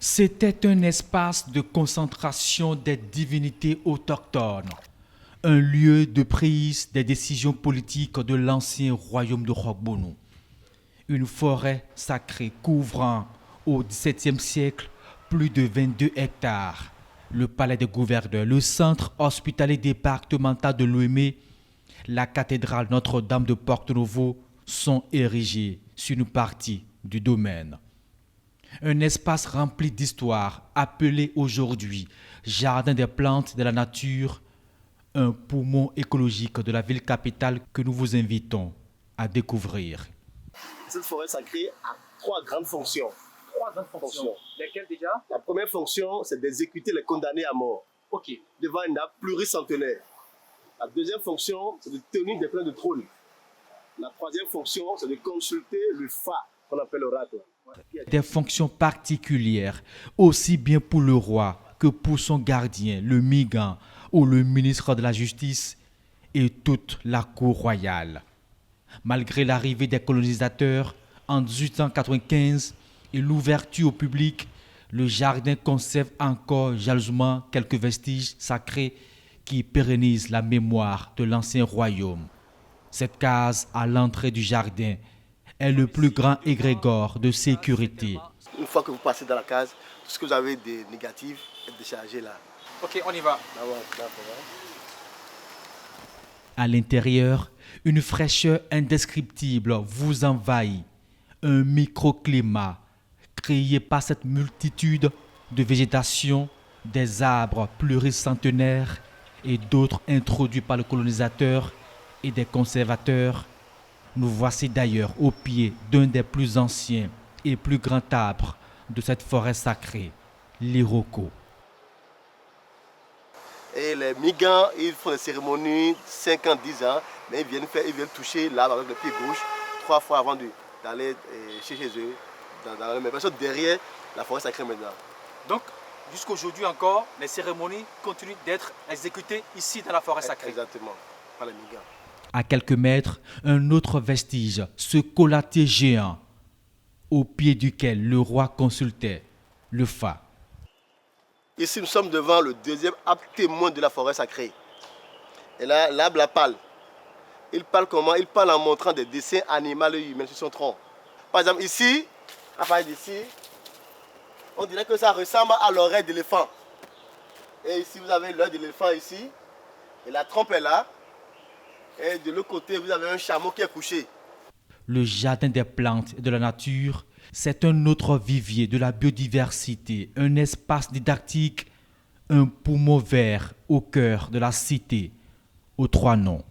C'était un espace de concentration des divinités autochtones, un lieu de prise des décisions politiques de l'ancien royaume de Rogbonu. Une forêt sacrée couvrant au XVIIe siècle plus de 22 hectares. Le palais des gouverneurs, le centre hospitalier départemental de Lomé, la cathédrale Notre-Dame de Porto-Novo sont érigés sur une partie du domaine. Un espace rempli d'histoire, appelé aujourd'hui Jardin des plantes de la nature, un poumon écologique de la ville capitale que nous vous invitons à découvrir. Cette forêt sacrée a trois grandes fonctions. Trois grandes fonctions. Lesquelles déjà? La première fonction, c'est d'exécuter les condamnés à mort devant une nappe pluricentenaire. La deuxième fonction, c'est de tenir des plaintes de trône. La troisième fonction, c'est de consulter le Fa, qu'on appelle l'oracle. Des fonctions particulières, aussi bien pour le roi que pour son gardien, le Migan ou le ministre de la Justice et toute la cour royale. Malgré l'arrivée des colonisateurs en 1895 et l'ouverture au public, le jardin conserve encore jalousement quelques vestiges sacrés qui pérennisent la mémoire de l'ancien royaume. Cette case à l'entrée du jardin est le plus grand égrégore de sécurité. Une fois que vous passez dans la case, tout ce que vous avez de négatif est déchargé là. Ok, on y va. À l'intérieur, une fraîcheur indescriptible vous envahit. Un microclimat créé par cette multitude de végétation, des arbres pluricentenaires et d'autres introduits par le colonisateur et des conservateurs. Nous voici d'ailleurs au pied d'un des plus anciens et plus grands arbres de cette forêt sacrée, l'Iroko. Et les Migans, ils font des cérémonies 5 ans, 10 ans, mais ils viennent toucher l'arbre avec le pied gauche 3 fois avant d'aller chez eux. Mais parce que derrière la forêt sacrée maintenant. Donc, jusqu'aujourd'hui encore, les cérémonies continuent d'être exécutées ici dans la forêt sacrée. Exactement, par les Migans. À quelques mètres, un autre vestige, ce collaté géant, au pied duquel le roi consultait le Fa. Ici, nous sommes devant le deuxième arbre témoin de la forêt sacrée. Et là, l'arbre la parle. Il parle comment? Il parle en montrant des dessins animaux et humains sur son tronc. Par exemple, ici, à partir d'ici, on dirait que ça ressemble à l'oreille d'éléphant. Et ici, vous avez l'œil d'éléphant ici. Et la trompe est là. Et de l'autre côté, vous avez un chameau qui est couché. Le jardin des plantes et de la nature, c'est un autre vivier de la biodiversité, un espace didactique, un poumon vert au cœur de la cité, aux 3 noms.